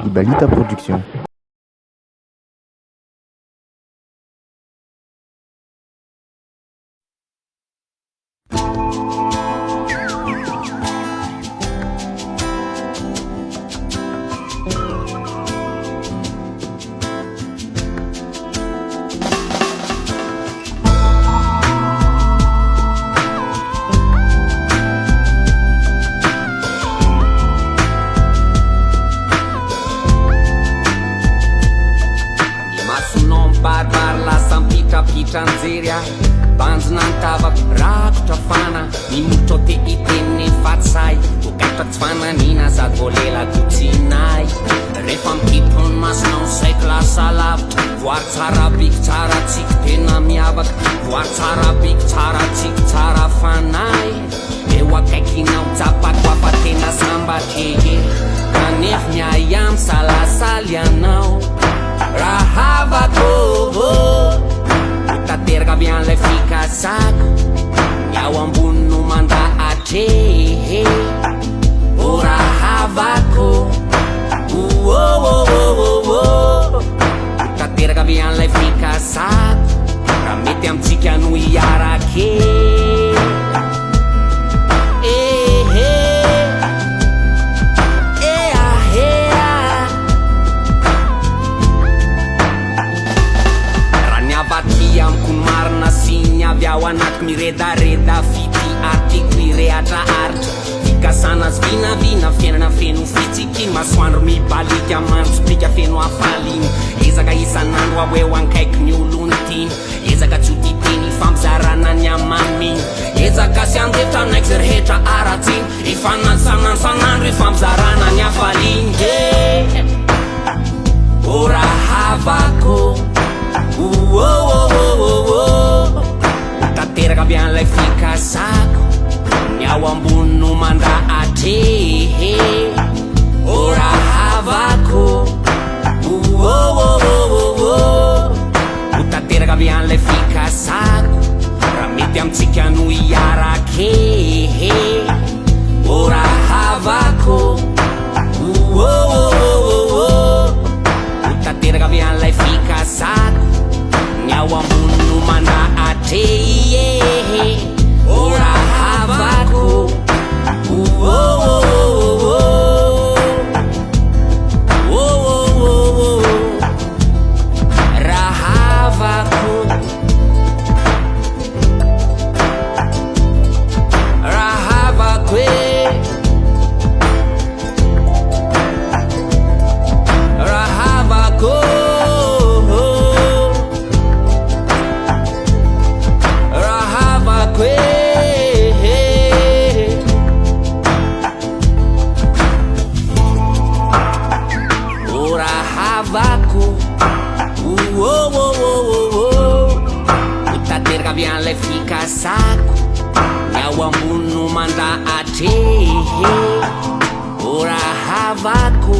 Ibalita Production. Tranjery banjona ny tavaky rakotra fana mimotra te iteniny fatsay tokatra tsy fananina sady voalelako tsinay rehefa mikitony masinao saiko lasa lavitra voary tsara biky tsara tsiky tena miavaka voary tsara biky tsara tsiky tsara fanay eo akaikinao tsapako afa tena sambatrege kanefa miay am salasaly anao rahavako tateraka avy an'lay fikasako miao ambony no manda atrehe o rahavako tateraka avy an'lay fikasako raha mety amitsika no iarake amiko ny marina siny avy ao anaty miredareda fity artiky mirehatra aritra fikasana azy vinavina fiainana feno fitsikiny masoandro mibalika manjotrika feno afaliny ezaka isanandro ao eo ankaiky ny olony tiny ezaka tsy ho titeny fampizarana ny amaminy ezaka sy andefitra naiky zay rehetra aratsiny ifanansanansanandro ifampizarana ny afaliny o rahavako tateraka avy an'lay fikasako miao ambony no manda atrehe o rahavako tateraka avy an'lay fikasako raha mety amitsika no iarakehe o rahavako tateraka avy an'lay fikasako miao ambony no manda atrehe o rahavako rahavako rahavako rahavako tateraka avy an'lay fikasako miao ambony no manda atrehe o rahavako